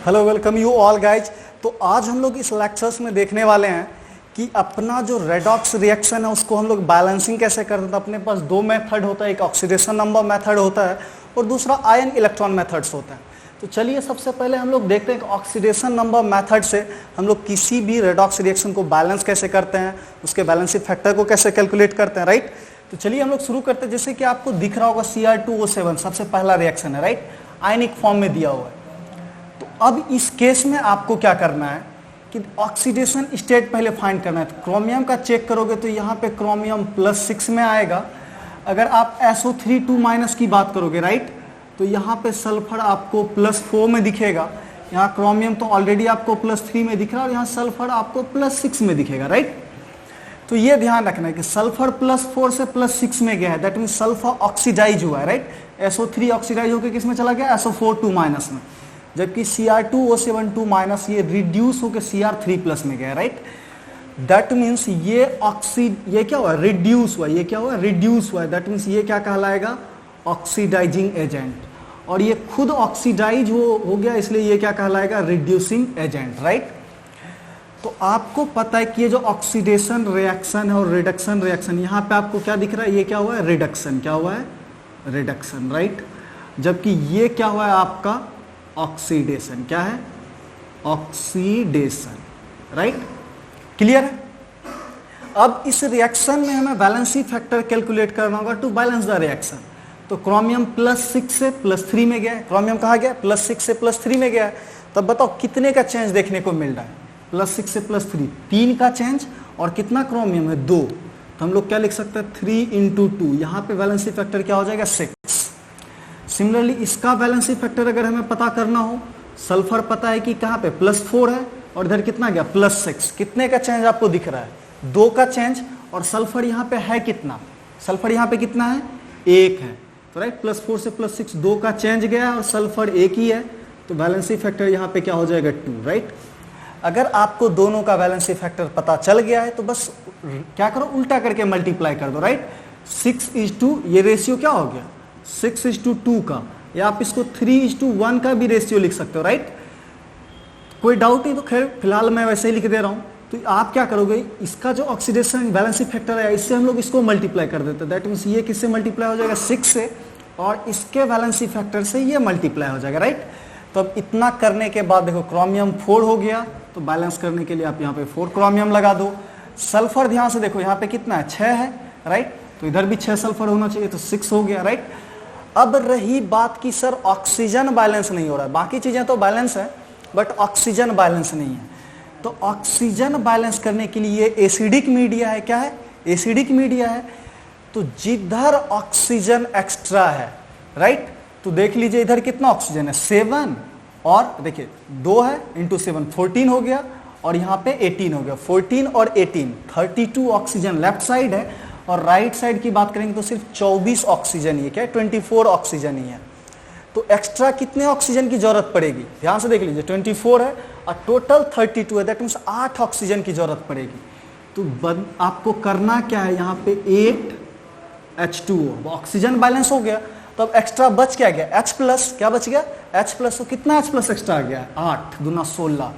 Hello, welcome you all guys. तो आज हम लोग इस लेक्चर्स में देखने वाले हैं कि अपना जो रेडॉक्स रिएक्शन है उसको हम लोग बैलेंसिंग कैसे करते हैं। तो अपने पास दो मेथड होता है, एक ऑक्सीडेशन नंबर मेथड होता है और दूसरा आयन इलेक्ट्रॉन मेथड्स होता है। तो चलिए सबसे पहले हम लोग देखते हैं कि ऑक्सीडेशन नंबर मेथड से हम लोग किसी भी रेडॉक्स रिएक्शन को बैलेंस कैसे करते हैं, उसके बैलेंसिंग फैक्टर को कैसे कैलकुलेट करते हैं, राइट। तो चलिए हम लोग शुरू करते हैं। जैसे कि आपको दिख रहा होगा Cr2O7 सबसे पहला रिएक्शन है, राइट, आयनिक फॉर्म में दिया हुआ है। तो अब इस केस में आपको क्या करना है कि ऑक्सीडेशन स्टेट पहले फाइंड करना है। तो क्रोमियम का चेक करोगे तो यहाँ पे क्रोमियम +6 में आएगा। अगर आप SO3 2- की बात करोगे, राइट, तो यहाँ पे सल्फर आपको +4 में दिखेगा। यहाँ क्रोमियम तो ऑलरेडी आपको +3 में दिख रहा है और यहाँ सल्फर आपको +6 में दिखेगा, राइट। तो ये ध्यान रखना है कि सल्फर +4 से +6 में गया है, दैट मीन सल्फर ऑक्सीडाइज हुआ है, राइट। SO3 ऑक्सीडाइज होकर किस में चला गया, SO4 2- में, जबकि Cr2O7 ये रिड्यूस होकर Cr3+ में गया, राइट। दैट मीन्स ये क्या हुआ, रिड्यूस हुआ। ये क्या हुआ, रिड्यूस हुआ। दैट मीन्स ये क्या कहलाएगा, ऑक्सीडाइजिंग एजेंट। और ये खुद ऑक्सीडाइज हो गया, इसलिए ये क्या कहलाएगा, रिड्यूसिंग एजेंट, राइट। तो आपको पता है कि ये जो ऑक्सीडेशन रिएक्शन है और रिडक्शन रिएक्शन, यहाँ पे आपको क्या दिख रहा है, ये क्या हुआ है, रिडक्शन। क्या हुआ है, रिडक्शन, राइट। जबकि ये क्या हुआ है आपका, ऑक्सीडेशन। क्या है, ऑक्सीडेशन, राइट। क्लियर है। अब इस रिएक्शन में हमें बैलेंसिंग फैक्टर कैलकुलेट करना होगा टू बैलेंस द रिएक्शन। तो क्रोमियम +6 से +3 में गया है। क्रोमियम कहाँ गया, +6 से +3 में गया है। तब बताओ कितने का चेंज देखने को मिल रहा है, +6 से +3, 3 का चेंज। और कितना क्रोमियम है, 2। तो हम लोग क्या लिख सकते हैं, 3 × 2। यहाँ पे बैलेंसिंग फैक्टर क्या हो जाएगा, 6। सिमिलरली इसका बैलेंसिंग फैक्टर अगर हमें पता करना हो, सल्फर पता है कि कहाँ पे +4 है और इधर कितना गया, +6। कितने का चेंज आपको दिख रहा है, 2 का चेंज। और सल्फर यहाँ पे है कितना, सल्फर यहाँ पे कितना है, 1 है। तो राइट, +4 से +6, 2 का चेंज गया और सल्फर 1 ही है। तो बैलेंसिंग फैक्टर यहाँ पे क्या हो जाएगा, 2, राइट। अगर आपको दोनों का बैलेंसिंग फैक्टर पता चल गया है तो बस क्या करो, उल्टा करके मल्टीप्लाई कर दो, राइट। 6:2 ये रेशियो क्या हो गया, 6:2 का, या आप इसको 3:1 का भी रेशियो लिख सकते हो, राइट। कोई डाउट नहीं, तो खैर फिलहाल मैं वैसे ही लिख दे रहा हूं। तो आप क्या करोगे, इसका जो ऑक्सीडेशन बैलेंसिंग फैक्टर है इससे हम लोग इसको मल्टीप्लाई कर देते हैं। दैट मीन्स ये किससे मल्टीप्लाई हो जाएगा, 6 से, और इसके बैलेंसिंग फैक्टर से ये मल्टीप्लाई हो जाएगा, राइट। तो अब इतना करने के बाद देखो क्रोमियम 4 हो गया, तो बैलेंस करने के लिए आप यहाँ पे 4 क्रोमियम लगा दो। सल्फर ध्यान से देखो यहाँ पे कितना है, 6 है, राइट। तो इधर भी 6 सल्फर होना चाहिए, तो 6 हो गया, राइट। अब रही बात की सर ऑक्सीजन बैलेंस नहीं हो रहा है, बाकी चीजें तो बैलेंस है बट ऑक्सीजन बैलेंस नहीं है। तो ऑक्सीजन बैलेंस करने के लिए एसिडिक मीडिया है। क्या है, एसिडिक मीडिया है। तो जिधर ऑक्सीजन एक्स्ट्रा है, राइट, तो देख लीजिए इधर कितना ऑक्सीजन है, 7, और देखिए 2 है × 7 14 हो गया, और यहाँ पे 18 हो गया। 14 और 18 32 ऑक्सीजन लेफ्ट साइड है, और राइट साइड की बात करेंगे तो सिर्फ 24 ऑक्सीजन ही है। क्या है, 24 ऑक्सीजन ही है। तो एक्स्ट्रा कितने ऑक्सीजन की जरूरत पड़ेगी, ध्यान से देख लीजिए, 24 है और टोटल 32 है, दैट मीन्स 8 ऑक्सीजन की जरूरत पड़ेगी। तो आपको करना क्या है, यहाँ पे 8 H2O, ऑक्सीजन बैलेंस हो गया। तो अब एक्स्ट्रा बच क्या गया, H+, क्या बच गया, H+। तो कितना H+ एक्स्ट्रा आ गया, 8 दूना 16।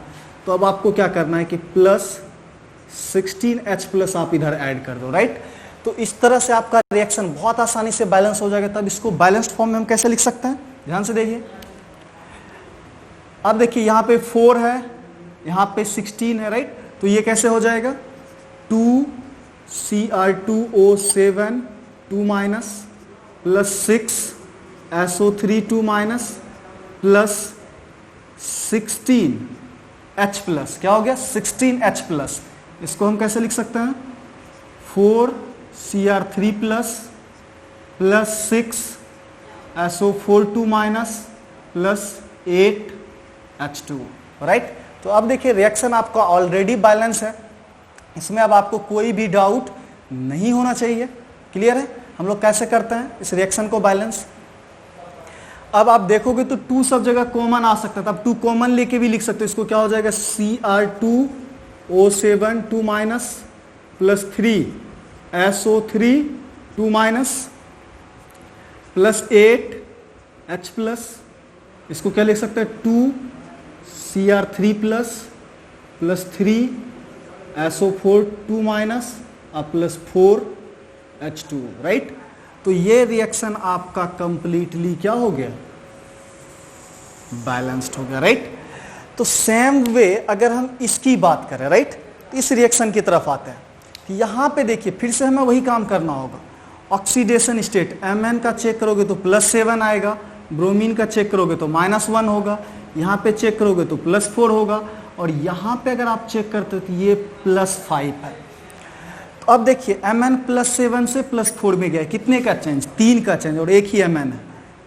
तो अब आपको क्या करना है कि +16 H+ आप इधर ऐड कर दो, राइट। तो इस तरह से आपका रिएक्शन बहुत आसानी से बैलेंस हो जाएगा। तब इसको बैलेंस्ड फॉर्म में हम कैसे लिख सकते हैं, ध्यान से देखिए। अब देखिए यहाँ पे 4 है, यहाँ पे 16 है, राइट। तो ये कैसे हो जाएगा, 2 Cr2O7 2- +6 SO3 2- +16 H+, क्या हो गया, 16 H+। इसको हम कैसे लिख सकते हैं, 4 Cr3+ +6 SO4 2- +8 H2, राइट। तो अब देखिए रिएक्शन आपका ऑलरेडी बैलेंस है, इसमें अब आपको कोई भी डाउट नहीं होना चाहिए। क्लियर है। हम लोग कैसे करते हैं इस रिएक्शन को बैलेंस। अब आप देखोगे तो 2 सब जगह कॉमन आ सकता है, तब 2 कॉमन लेके भी लिख सकते हो। इसको क्या हो जाएगा, Cr2O7 2- +3 SO3 2- +8 H+। इसको क्या लिख सकते हैं, 2 Cr3 plus 3 SO4 2 minus plus 4 H2, right. तो ये रिएक्शन आपका कंप्लीटली क्या हो गया, बैलेंस्ड हो गया, राइट। तो सेम वे अगर हम इसकी बात करें, राइट, तो इस रिएक्शन की तरफ आते हैं कि यहां पे देखिए फिर से हमें वही काम करना होगा। ऑक्सीडेशन स्टेट Mn का चेक करोगे तो +7 आएगा, ब्रोमीन का चेक करोगे तो -1 होगा, यहाँ पे चेक करोगे तो +4 होगा, और यहाँ पे अगर आप चेक करते हो तो ये +5 है। तो अब देखिए Mn +7 से +4 में गया, कितने का चेंज, 3 का चेंज, और एक ही Mn है,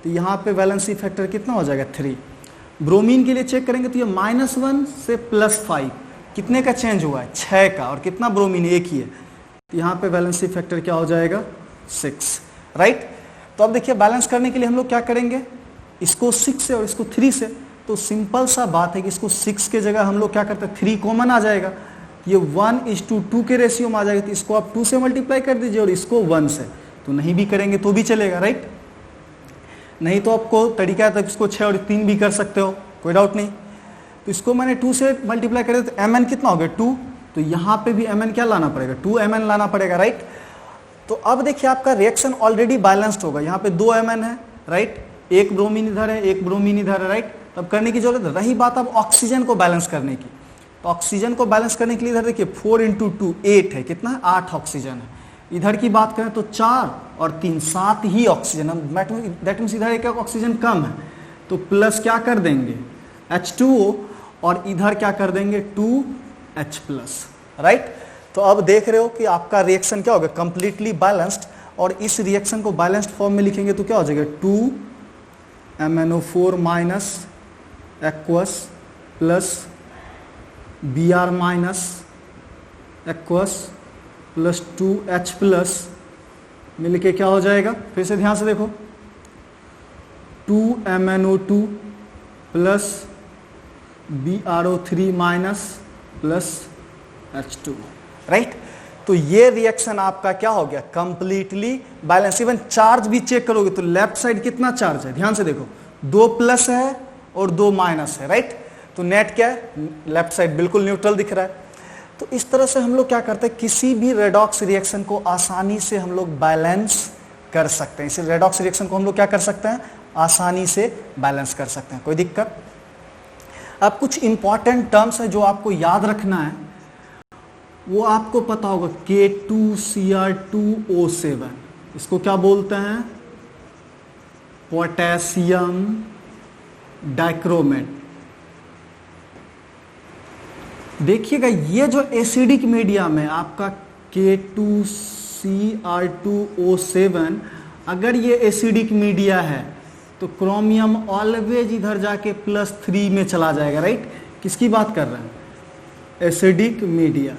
तो यहाँ पे वैलेंसी फैक्टर कितना हो जाएगा, 3। ब्रोमीन के लिए चेक करेंगे तो ये -1 से +5, कितने का चेंज हुआ है, 6 का, और कितना ब्रोमीन, एक ही है, तो यहाँ पे वैलेंसी फैक्टर क्या हो जाएगा, 6, राइट। तो अब देखिए बैलेंस करने के लिए हम लोग क्या करेंगे, इसको 6 से और इसको 3 से, तो सिंपल सा बात है कि इसको 6 के जगह हम लोग क्या करते हैं, 3 कॉमन आ जाएगा, ये 1:2 के रेशियो में आ जाएगा, तो इसको आप 2 से मल्टीप्लाई कर दीजिए और इसको 1 से, तो नहीं भी करेंगे तो भी चलेगा, राइट। नहीं तो आपको तरीका है तो इसको 6 और 3 भी कर सकते हो, कोई डाउट नहीं। तो इसको मैंने 2 से मल्टीप्लाई कर दिया तो Mn कितना हो गया, 2, तो यहाँ पे भी Mn क्या लाना पड़ेगा, 2 Mn लाना पड़ेगा, राइट। तो अब देखिए आपका रिएक्शन ऑलरेडी बैलेंस्ड होगा, यहाँ पे 2 Mn है, राइट, एक ब्रोमीन इधर है, एक ब्रोमीन इधर है, राइट। तब करने की जरूरत है। रही बात अब ऑक्सीजन को बैलेंस करने की, तो ऑक्सीजन को बैलेंस करने के लिए इधर देखिए 4 × 2 8 है, कितना है, 8 ऑक्सीजन है। इधर की बात करें तो 4 और 3 7 ही ऑक्सीजन, दैट मीन्स इधर एक ऑक्सीजन कम है, तो प्लस क्या कर देंगे, H2O, और इधर क्या कर देंगे, 2H+, राइट। तो अब देख रहे हो कि आपका रिएक्शन क्या हो गया, कंप्लीटली बैलेंस्ड, और इस रिएक्शन को बैलेंस्ड फॉर्म में लिखेंगे तो क्या हो जाएगा, 2MnO4- aqueous plus Br- aqueous plus 2H+ मिलके क्या हो जाएगा, फिर से ध्यान से देखो, 2MnO2 plus BrO3- plus H2, right. तो ये रिएक्शन आपका क्या हो गया, कंप्लीटली बैलेंस। इवन चार्ज भी चेक करोगे तो लेफ्ट साइड कितना चार्ज है, ध्यान से देखो, 2 प्लस है और 2 माइनस है, राइट। तो नेट क्या है, लेफ्ट साइड बिल्कुल न्यूट्रल दिख रहा है। तो इस तरह से हम लोग क्या करते हैं, किसी भी रेडॉक्स रिएक्शन को आसानी से हम लोग बैलेंस कर सकते हैं। इस रेडॉक्स रिएक्शन को हम लोग क्या कर सकते हैं, आसानी से बैलेंस कर सकते हैं, कोई दिक्कत। अब कुछ इंपॉर्टेंट टर्म्स है जो आपको याद रखना है, वो आपको पता होगा, K2Cr2O7, इसको क्या बोलते हैं, पोटेशियम डाइक्रोमेट। देखिएगा ये जो एसिडिक मीडियम है आपका K2Cr2O7, अगर ये एसिडिक मीडिया है तो क्रोमियम ऑलवेज इधर जाके +3 में चला जाएगा, राइट। किसकी बात कर रहे हैं, एसिडिक मीडिया।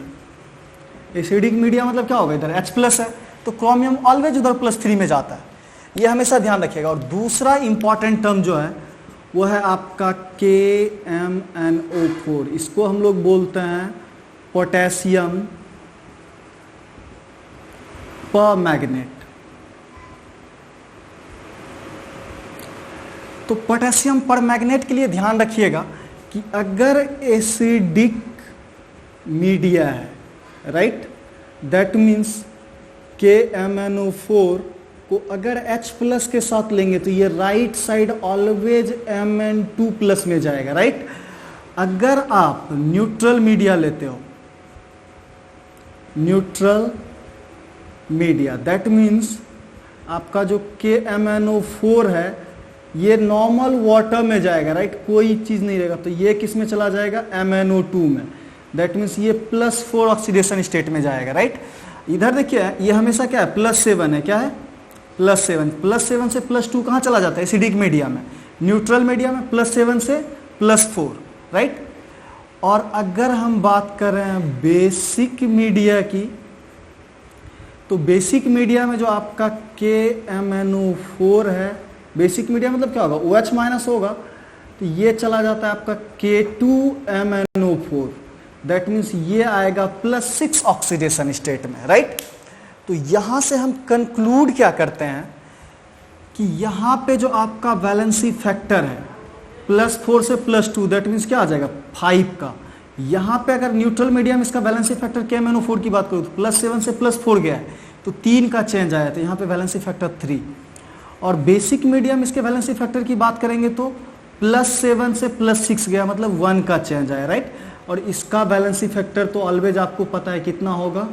एसिडिक मीडिया मतलब क्या होगा, इधर H+ है, तो क्रोमियम ऑलवेज उधर +3 में जाता है, ये हमेशा ध्यान रखिएगा। और दूसरा इंपॉर्टेंट टर्म जो है वो है आपका KMnO4, इसको हम लोग बोलते हैं पोटेशियम परमैग्नेट। तो पोटेशियम परमैग्नेट के लिए ध्यान रखिएगा कि अगर एसिडिक मीडिया है, राइट, दैट मीन्स KMnO4 को अगर H+ के साथ लेंगे तो ये राइट साइड ऑलवेज Mn2+ में जाएगा, राइट। अगर आप न्यूट्रल मीडिया लेते हो, न्यूट्रल मीडिया, दैट मीन्स आपका जो KMnO4 है ये नॉर्मल वाटर में जाएगा, राइट, कोई चीज नहीं रहेगा, तो ये किस में चला जाएगा, MnO2 में, दैट मीन्स ये +4 ऑक्सीडेशन स्टेट में जाएगा, राइट। इधर देखिए ये हमेशा क्या है, +7 है, क्या है, +7, +7 से +2 कहाँ चला जाता है, एसिडिक मीडिया में। न्यूट्रल मीडिया में +7 से +4, राइट। और अगर हम बात कर रहे हैं बेसिक मीडिया की, तो बेसिक मीडिया में जो आपका KMnO4 है, बेसिक मीडिया मतलब क्या होगा, OH- होगा, तो ये चला जाता है आपका K2MnO4, दैट मीन्स ये आएगा +6 ऑक्सीडेशन स्टेट में, राइट। तो यहां से हम कंक्लूड क्या करते हैं कि यहां पे जो आपका वैलेंसी फैक्टर है +4 से +2, दैट मीन्स क्या आ जाएगा 5 का। यहाँ पे अगर न्यूट्रल मीडियम इसका वैलेंसी फैक्टर KMnO4 की बात करूँ तो +7 से +4 गया है तो 3 का चेंज आया, तो यहाँ पे वैलेंसी फैक्टर 3। और बेसिक मीडियम इसके वैलेंसी फैक्टर की बात करेंगे तो +7 से +6 गया, मतलब 1 का चेंज आया, राइट। और इसका बैलेंसी फैक्टर तो ऑलवेज आपको पता है कितना होगा,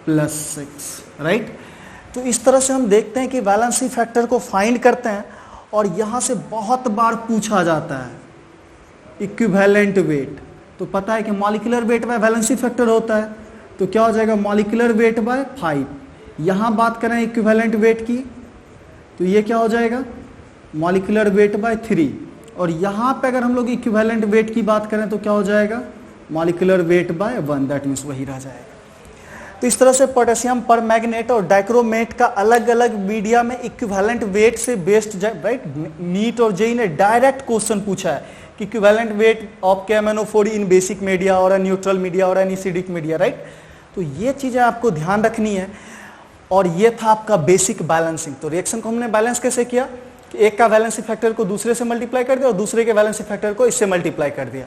+6, राइट। तो इस तरह से हम देखते हैं कि बैलेंसी फैक्टर को फाइंड करते हैं और यहाँ से बहुत बार पूछा जाता है इक्विवेलेंट वेट। तो पता है कि molecular weight by valency factor होता है, तो क्या हो जाएगा मॉलिक्यूलर वेट बाय 5। यहाँ बात करें इक्विवेलेंट वेट की तो ये क्या हो जाएगा मॉलिक्यूलर वेट बाय 3। और यहाँ पे अगर हम लोग इक्विवेलेंट वेट की बात करें तो क्या हो जाएगा molecular weight by 1, that means वही रह जाएगा। तो इस तरह से पोटेशियम परमैंगनेट और डाइक्रोमेट का अलग अलग मीडिया में इक्विवेलेंट वेट से बेस्ड, राइट। नीट और जेईई ने डायरेक्ट क्वेश्चन पूछा है कि equivalent weight of KMnO4 in basic media और न्यूट्रल मीडिया और एसिडिक मीडिया, राइट। तो ये चीज़ें आपको ध्यान रखनी है। और ये था आपका बेसिक बैलेंसिंग। तो रिएक्शन को हमने बैलेंस कैसे किया कि एक का वैलेंसी फैक्टर को दूसरे से मल्टीप्लाई कर दिया और दूसरे के वैलेंसी फैक्टर को इससे मल्टीप्लाई कर दिया।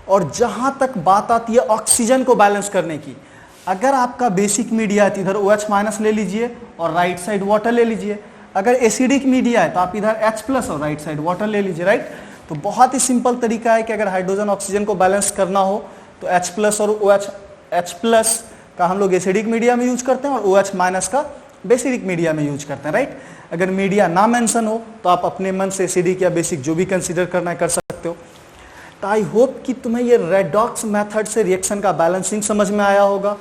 और जहां तक बात आती है ऑक्सीजन को बैलेंस करने की, अगर आपका बेसिक मीडिया है तो इधर OH- ले लीजिए और राइट साइड वाटर ले लीजिए। अगर एसिडिक मीडिया है तो आप इधर H+ और राइट साइड वाटर ले लीजिए, राइट। तो बहुत ही सिंपल तरीका है कि अगर हाइड्रोजन ऑक्सीजन को बैलेंस करना हो तो H+ और OH का हम लोग एसिडिक मीडिया में यूज करते हैं और OH- का बेसिक मीडिया में यूज करते हैं, राइट। अगर मीडिया ना मेंशन हो तो आप अपने मन से एसिडिक या बेसिक जो भी कंसीडर करना है कर सकते हो। तो आई होप कि तुम्हें ये रेडॉक्स मेथड से रिएक्शन का बैलेंसिंग समझ में आया होगा।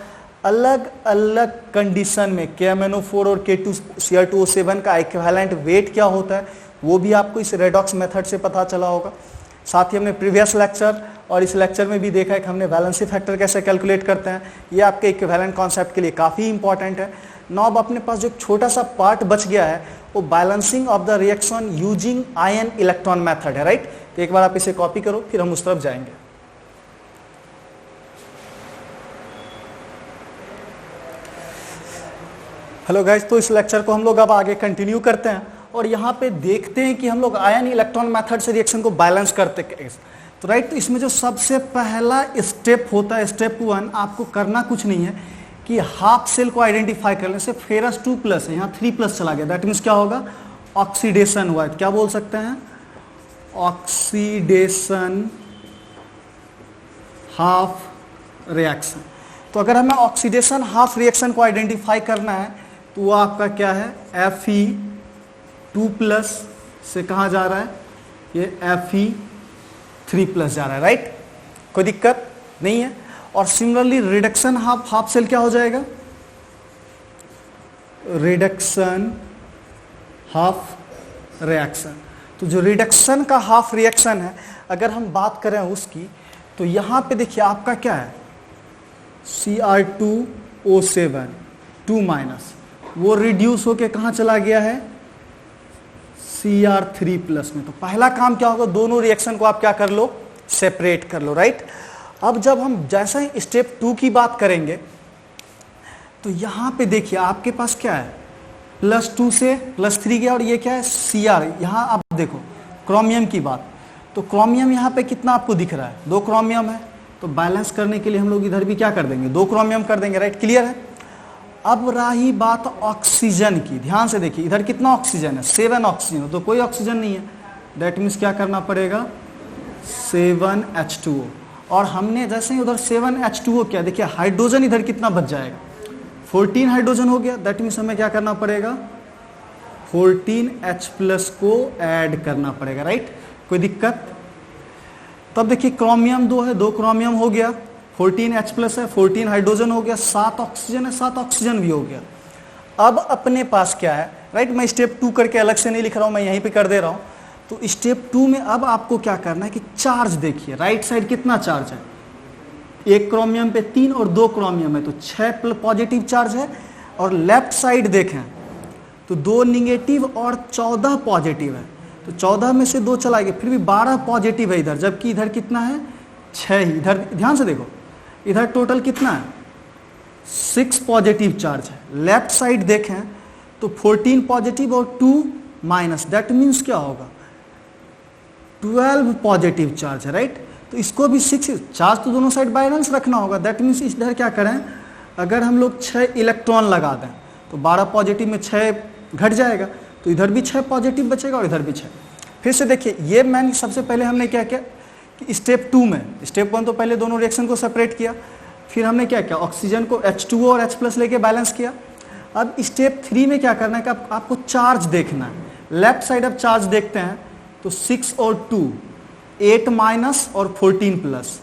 अलग अलग कंडीशन में KMnO4 और K2Cr2O7 का इक्विवेलेंट वेट क्या होता है वो भी आपको इस रेडॉक्स मेथड से पता चला होगा। साथ ही हमने प्रीवियस लेक्चर और इस लेक्चर में भी देखा है कि हमने बैलेंसी फैक्टर कैसे कैलकुलेट करते हैं। ये आपके इक्विवेलेंट कॉन्सेप्ट के लिए काफ़ी इंपॉर्टेंट है। नाउ अब अपने पास जो छोटा सा पार्ट बच गया है वो balancing of the reaction using ion electron method है, राइट। तो एक बार आप इसे कॉपी करो फिर हम उस तरफ जाएंगे। हेलो गाइस, तो इस लेक्चर को हम लोग अब आगे कंटिन्यू करते हैं और यहाँ पे देखते हैं कि हम लोग आयन इलेक्ट्रॉन मेथड से रिएक्शन को बैलेंस करते हैं। तो राइट, तो इसमें जो सबसे पहला स्टेप होता है, स्टेप 1, आपको करना कुछ नहीं है कि हाफ सेल को आइडेंटिफाई कर लें। सिर्फ Ferrous 2+ है, यहाँ 3+ चला गया, दैट मीन्स क्या होगा ऑक्सीडेशन हुआ है। क्या बोल सकते हैं ऑक्सीडेशन हाफ रिएक्शन। तो अगर हमें ऑक्सीडेशन हाफ रिएक्शन को आइडेंटिफाई करना है तो वो आपका क्या है Fe2+ से कहाँ जा रहा है, ये Fe3+ जा रहा है, राइट। कोई दिक्कत नहीं है। और सिमिलरली रिडक्शन हाफ सेल क्या हो जाएगा रिडक्शन हाफ रिएक्शन। तो जो रिडक्शन का हाफ रिएक्शन है अगर हम बात करें उसकी तो यहाँ पे देखिए आपका क्या है Cr2O7 2- वो रिड्यूस होके कहाँ चला गया है Cr3+ में। तो पहला काम क्या होगा, दोनों रिएक्शन को आप क्या कर लो सेपरेट कर लो, राइट। अब जब हम जैसा ही स्टेप 2 की बात करेंगे तो यहाँ पे देखिए आपके पास क्या है +2 से +3 गया और ये क्या है Cr। यहाँ आप देखो क्रोमियम की बात, तो क्रोमियम यहाँ पे कितना आपको दिख रहा है 2 क्रोमियम है। तो बैलेंस करने के लिए हम लोग इधर भी क्या कर देंगे 2 क्रोमियम कर देंगे, राइट। क्लियर है। अब रही बात ऑक्सीजन की, ध्यान से देखिए इधर कितना ऑक्सीजन है 7 ऑक्सीजन, तो कोई ऑक्सीजन नहीं है, दैट मीन्स क्या करना पड़ेगा 7H2O। और हमने जैसे ही उधर 7H2O किया, देखिए हाइड्रोजन इधर कितना बच जाएगा 14 हाइड्रोजन हो गया, दैट मीन्स हमें क्या करना पड़ेगा 14H+ को ऐड करना पड़ेगा, राइट। कोई दिक्कत। तब देखिए क्रोमियम 2 है, 2 क्रोमियम हो गया, 14H+ है, 14 हाइड्रोजन हो गया, 7 ऑक्सीजन है, 7 ऑक्सीजन भी हो गया। अब अपने पास क्या है, राइट। मैं स्टेप 2 करके अलग से नहीं लिख रहा हूं, मैं यहीं पे कर दे रहा हूं। तो स्टेप 2 में अब आपको क्या करना है कि चार्ज देखिए राइट साइड कितना चार्ज है, 1 क्रोमियम पे 3 और 2 क्रोमियम है तो 6 पॉजिटिव चार्ज है। और लेफ्ट साइड देखें तो 2 निगेटिव और 14 पॉजिटिव है, तो 14 में से 2 चला गया, फिर भी 12 पॉजिटिव है इधर, जबकि इधर कितना है 6 ही। इधर ध्यान से देखो इधर टोटल कितना है 6 पॉजिटिव चार्ज है। लेफ्ट साइड देखें तो 14 पॉजिटिव और 2 माइनस, दैट मीन्स क्या होगा 12 पॉजिटिव चार्ज है, राइट। तो इसको भी 6 चार्ज तो दोनों साइड बैलेंस रखना होगा। दैट मीन्स इधर क्या करें, अगर हम लोग 6 इलेक्ट्रॉन लगा दें तो 12 पॉजिटिव में 6 घट जाएगा, तो इधर भी 6 पॉजिटिव बचेगा और इधर भी 6। फिर से देखिए, ये मैंने सबसे पहले हमने क्या किया कि स्टेप 2 में, स्टेप 1 तो पहले दोनों रिएक्शन को सेपरेट किया, फिर हमने क्या किया, ऑक्सीजन को H2O और H+ लेके बैलेंस किया। अब स्टेप 3 में क्या करना है कि आपको चार्ज देखना है। लेफ्ट साइड अब चार्ज देखते हैं तो 6 और 2 8 माइनस और 14 प्लस,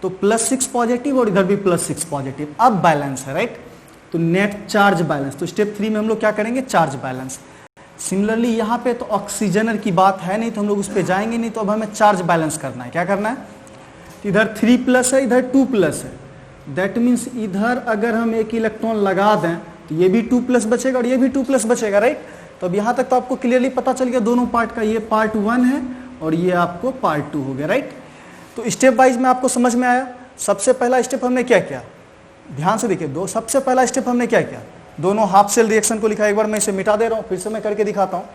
तो +6 पॉजिटिव और इधर भी +6 पॉजिटिव। अब बैलेंस है, राइट। तो नेट चार्ज बैलेंस, तो स्टेप 3 में हम लोग क्या करेंगे, चार्ज बैलेंस। सिमिलरली यहाँ पे तो ऑक्सीजनर की बात है नहीं तो हम लोग उस पर जाएंगे नहीं, तो अब हमें चार्ज बैलेंस करना है। क्या करना है, इधर 3+ है, इधर 2+ है। दैट मीन्स इधर अगर हम एक इलेक्ट्रॉन लगा दें तो ये भी 2+ बचेगा और ये भी 2+ बचेगा, राइट। तो अब यहाँ तक तो आपको क्लियरली पता चल गया दोनों पार्ट का, ये पार्ट 1 है और ये आपको पार्ट 2 हो गया, राइट। तो स्टेप वाइज में आपको समझ में आया। सबसे पहला स्टेप हमने क्या किया, ध्यान से देखिए, सबसे पहला स्टेप हमने क्या किया, दोनों हाफ सेल रिएक्शन को लिखा। एक बार मैं इसे मिटा दे रहा हूँ, फिर से मैं करके दिखाता हूँ।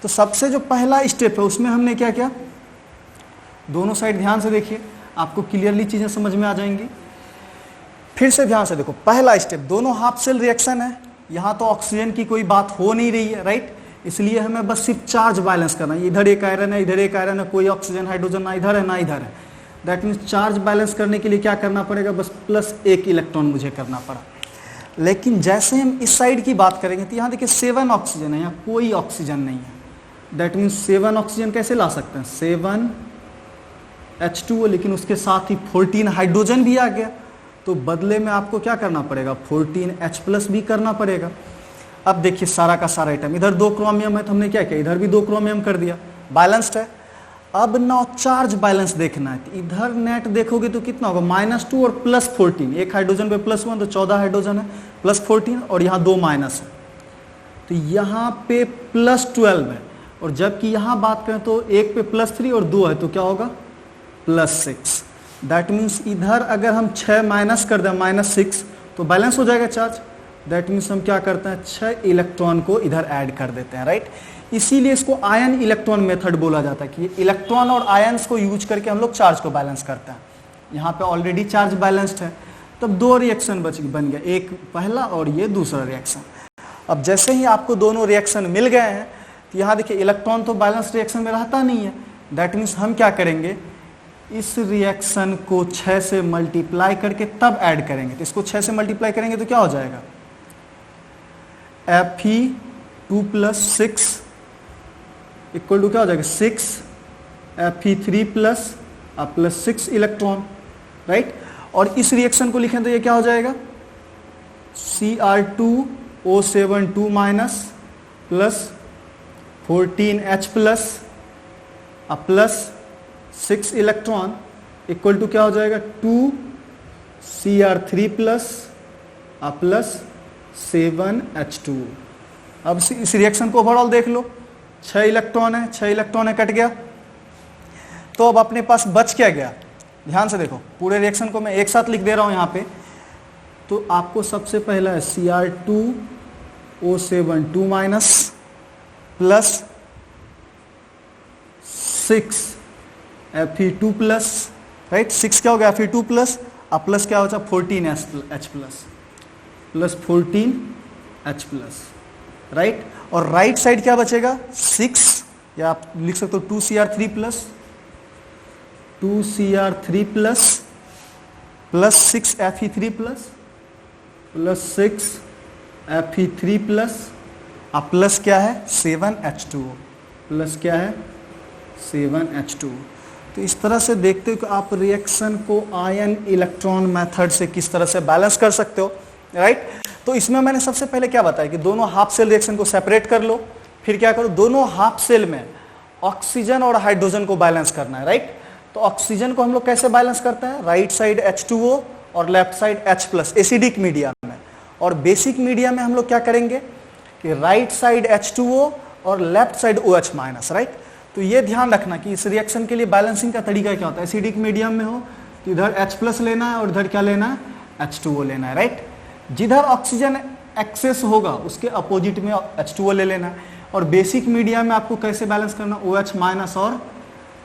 तो सबसे जो पहला स्टेप है उसमें हमने क्या किया, दोनों साइड ध्यान से देखिए, आपको क्लियरली चीजें समझ में आ जाएंगी। फिर से ध्यान से देखो, पहला स्टेप, दोनों हाफ सेल रिएक्शन है, यहाँ तो ऑक्सीजन की कोई बात हो नहीं रही है, राइट। इसलिए हमें बस सिर्फ चार्ज बैलेंस करना है। इधर एक आयरन है, इधर एक आयरन है, कोई ऑक्सीजन हाइड्रोजन ना इधर है ना इधर है। दैट मीन्स चार्ज बैलेंस करने के लिए क्या करना पड़ेगा, बस +1 इलेक्ट्रॉन मुझे करना पड़ा। लेकिन जैसे हम इस साइड की बात करेंगे तो यहाँ देखिए 7 ऑक्सीजन है, यहाँ कोई ऑक्सीजन नहीं है। दैट मीन्स 7 ऑक्सीजन कैसे ला सकते हैं, 7 H2O, लेकिन उसके साथ ही 14 हाइड्रोजन भी आ गया, तो बदले में आपको क्या करना पड़ेगा, 14 H+ भी करना पड़ेगा। अब देखिए सारा का सारा आइटम, इधर 2 क्रोमियम है तो हमने क्या किया, इधर भी 2 क्रोमियम कर दिया, बैलेंस्ड है। अब ना चार्ज बैलेंस देखना है, तो इधर नेट देखोगे तो कितना होगा, -2 और +14, एक हाइड्रोजन पे +1 तो 14 हाइड्रोजन है, +14 और यहाँ 2 माइनस है, तो यहाँ पे +12 है। और जबकि यहाँ बात करें तो एक पे +3 और 2 है, तो क्या होगा, +6। दैट मीन्स इधर अगर हम 6 माइनस कर दें, -6, तो बैलेंस हो जाएगा चार्ज। दैट मीन्स हम क्या करते हैं, 6 इलेक्ट्रॉन को इधर ऐड कर देते हैं, राइट। इसीलिए इसको आयन इलेक्ट्रॉन मेथड बोला जाता है कि इलेक्ट्रॉन और आयंस को यूज करके हम लोग चार्ज को बैलेंस करते हैं। यहाँ पे ऑलरेडी चार्ज बैलेंस्ड है, तब 2 रिएक्शन बन गया, एक पहला और ये दूसरा रिएक्शन। अब जैसे ही आपको दोनों रिएक्शन मिल गए हैं तो यहाँ देखिए इलेक्ट्रॉन तो बैलेंस रिएक्शन में रहता नहीं है। दैट मीन्स हम क्या करेंगे, इस रिएक्शन को 6 से मल्टीप्लाई करके तब ऐड करेंगे। तो इसको 6 से मल्टीप्लाई करेंगे तो क्या हो जाएगा, Fe2+6 इक्वल टू क्या हो जाएगा, 6 Fe3+6 इलेक्ट्रॉन, राइट। और इस रिएक्शन को लिखें तो ये क्या हो जाएगा, Cr2O7 2- plus 14H+ plus 6 electron equal to क्या हो जाएगा, 2Cr3+ प्लस 7H2। अब इस रिएक्शन को ओवरऑल देख लो, 6 इलेक्ट्रॉन है, 6 इलेक्ट्रॉन है, कट गया। तो अब अपने पास बच क्या गया, ध्यान से देखो, पूरे रिएक्शन को मैं एक साथ लिख दे रहा हूं यहाँ पे। तो आपको सबसे पहला है Cr2O7 2- प्लस 6 Fe2+, राइट। 6 क्या हो गया, Fe2+, अब प्लस क्या हो जाए 14H+ प्लस 14H+, राइट। और राइट साइड क्या बचेगा, 6, या आप लिख सकते हो 2Cr3+ plus 6 Fe3+ plus 6 Fe3+ अब प्लस क्या है 7H2O, प्लस क्या है 7H2O। तो इस तरह से देखते हो कि आप रिएक्शन को आयन इलेक्ट्रॉन मेथड से किस तरह से बैलेंस कर सकते हो, राइट। तो इसमें मैंने सबसे पहले क्या बताया कि दोनों हाफ सेल रिएक्शन को सेपरेट कर लो, फिर क्या करो, दोनों हाफ सेल में ऑक्सीजन और हाइड्रोजन को बैलेंस करना है, राइट। तो ऑक्सीजन को हम लोग कैसे बैलेंस करते हैं, राइट साइड H2O और left side H+ acidic media में, और बेसिक मीडिया में हम लोग क्या करेंगे कि राइट साइड H2O और लेफ्ट साइड OH-, राइट। तो ये ध्यान रखना कि इस रिएक्शन के लिए बैलेंसिंग का तरीका क्या होता है, एसिडिक मीडियम में हो तो इधर H+ लेना है और इधर क्या लेना है, H2O लेना है, राइट। जिधर ऑक्सीजन एक्सेस होगा उसके अपोजिट में H2O ले लेना है। और बेसिक मीडिया में आपको कैसे बैलेंस करना, OH- और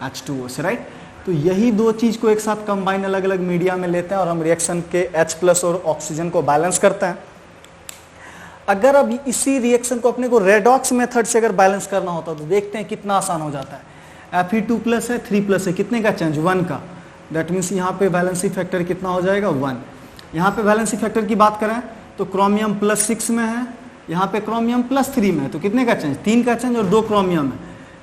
H2O से, राइट। तो यही दो चीज को एक साथ कंबाइन अलग अलग मीडिया में लेते हैं और हम रिएक्शन के H+ और ऑक्सीजन को बैलेंस करते हैं। अगर अब इसी रिएक्शन को अपने को रेडॉक्स मेथड से अगर बैलेंस करना होता तो देखते हैं कितना आसान हो जाता है। Fe2+ है, 3+ है, कितने का चेंज, 1 का। दैट मीन्स यहाँ पे वैलेंसी फैक्टर कितना हो जाएगा, 1। यहाँ पे वैलेंसी फैक्टर की बात करें तो क्रोमियम +6 में है, यहाँ पे क्रोमियम +3 में है, तो कितने का चेंज, 3 का चेंज और 2 क्रोमियम है,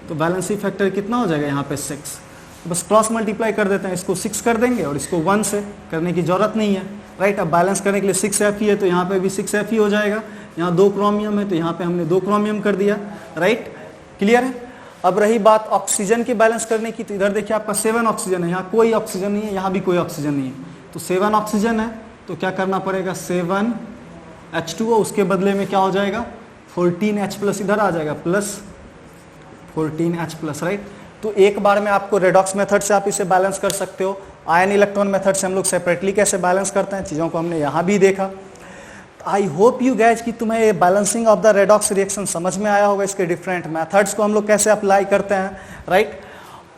तो वैलेंसी फैक्टर कितना हो जाएगा यहाँ पे 6। तो बस क्रॉस मल्टीप्लाई कर देते हैं, इसको 6 कर देंगे और इसको 1 से करने की जरूरत नहीं है, राइट। अब बैलेंस करने के लिए 6Fe है तो यहाँ पे भी 6Fe हो जाएगा, यहाँ 2 क्रोमियम है तो यहाँ पे हमने 2 क्रोमियम कर दिया, राइट। क्लियर है। अब रही बात ऑक्सीजन की बैलेंस करने की, तो इधर देखिए आपका 7 ऑक्सीजन है, यहाँ कोई ऑक्सीजन नहीं है, यहाँ भी कोई ऑक्सीजन नहीं है, तो 7 ऑक्सीजन है तो क्या करना पड़ेगा, 7 H2O, उसके बदले में क्या हो जाएगा 14 H+ इधर आ जाएगा प्लस 14 H+, राइट। तो एक बार में आपको रेडॉक्स मेथड से आप इसे बैलेंस कर सकते हो। आयन इलेक्ट्रॉन मेथड से हम लोग सेपरेटली कैसे बैलेंस करते हैं, चीज़ों को हमने यहाँ भी देखा। आई होप यू गैज कि तुम्हें ये balancing of the redox reaction समझ में आया होगा, इसके डिफरेंट मेथड्स को हम लोग कैसे अप्लाई करते हैं, राइट।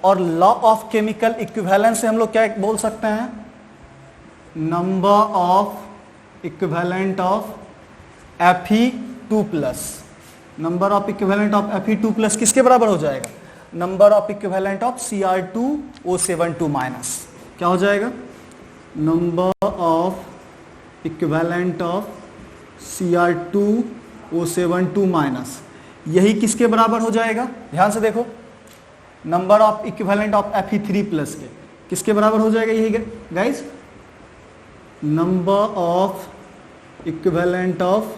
और लॉ ऑफ केमिकल इक्विवेलेंस से हम लोग क्या बोल सकते हैं, number of equivalent of Fe2+, number of equivalent of Fe2+ किसके बराबर हो जाएगा, number of equivalent of Cr2O72-, क्या हो जाएगा, number of equivalent of Cr2O72-, यही किसके बराबर हो जाएगा, ध्यान से देखो, number of equivalent of Fe3+ के किसके बराबर हो जाएगा, यही guys, number of equivalent of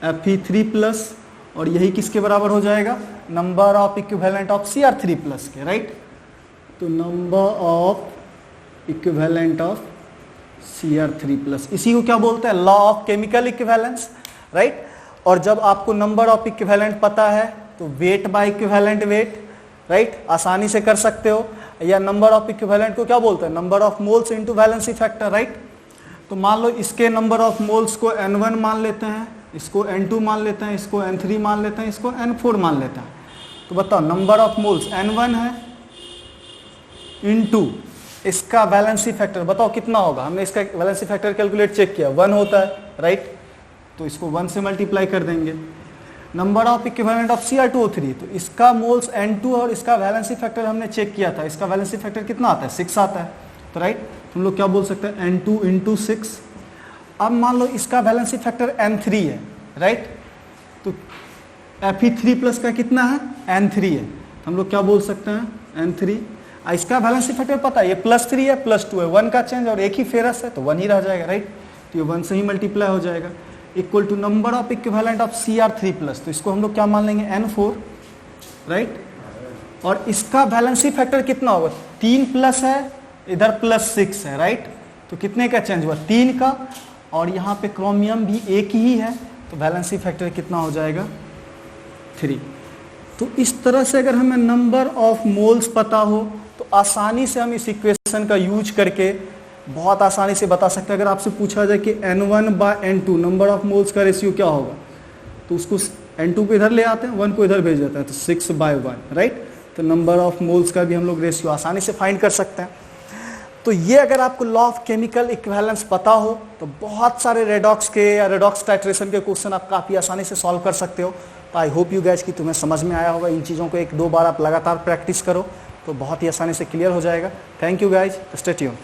Fe3+, और यही किसके बराबर हो जाएगा, number of equivalent of Cr3+ के, राइट। तो number of equivalent of Cr3+, इसी को क्या बोलते हैं, law of chemical equivalence, right. और जब आपको नंबर ऑफ इक्विवेलेंट पता है तो weight by equivalent weight, right, आसानी से कर सकते हो। या नंबर ऑफ इक्विवेलेंट को क्या बोलते हैं, number of moles into valency factor, right. तो मान लो इसके नंबर ऑफ मोल्स को N1 मान लेते हैं, इसको N2 मान लेते हैं, इसको N3 मान लेते हैं, इसको N4 मान लेते हैं। तो बताओ नंबर ऑफ मोल्स N1 है इनटू इसका वैलेंसी फैक्टर, बताओ कितना होगा, हमने इसका वैलेंसी फैक्टर कैलकुलेट चेक किया, 1 होता है, राइट। तो इसको 1 से मल्टीप्लाई कर देंगे। Number of equivalent of Cr2O3, तो इसका मोल्स N2 और इसका वैलेंसी फैक्टर हमने चेक किया था, इसका वैलेंसी फैक्टर कितना आता है, 6 आता है, तो राइट हम लोग क्या बोल सकते हैं, N2 × 6। अब मान लो इसका वैलेंसी फैक्टर N3 है, राइट, तो Fe3+ का कितना है, N3 है, तो हम लोग क्या बोल सकते हैं, N3। इसका वैलेंसी फैक्टर पता है, ये +3 है, +2 है, 1 का चेंज और एक ही फेरस है तो 1 ही रह जाएगा, राइट। तो ये 1 से ही मल्टीप्लाई हो जाएगा, equal to number of equivalent of Cr3+, तो इसको हम लोग क्या मान लेंगे, N4, राइट। और इसका वैलेंसी फैक्टर कितना होगा, 3+ है, इधर +6 है, राइट। तो कितने का चेंज हुआ, 3 का, और यहाँ पे क्रोमियम भी एक ही है, तो वैलेंसी फैक्टर कितना हो जाएगा, 3। तो इस तरह से अगर हमें नंबर ऑफ मोल्स पता हो तो आसानी से हम इस इक्वेशन का यूज करके बहुत आसानी से बता सकते हैं। अगर आपसे पूछा जाए कि N1/N2 नंबर ऑफ मोल्स का रेशियो क्या होगा, तो उसको N2 को इधर ले आते हैं, 1 को इधर भेज देते हैं, तो 6/1, राइट। तो नंबर ऑफ मोल्स का भी हम लोग रेशियो आसानी से फाइंड कर सकते हैं। तो ये अगर आपको लॉ ऑफ केमिकल इक्विवेलेंस पता हो तो बहुत सारे रेडॉक्स के या रेडॉक्स टाइट्रेशन के क्वेश्चन आप काफ़ी आसानी से सॉल्व कर सकते हो। तो आई होप यू गैस कि तुम्हें समझ में आया होगा। इन चीज़ों को 1-2 बार आप लगातार प्रैक्टिस करो तो बहुत ही आसानी से क्लियर हो जाएगा। Thank you guys, stay tuned.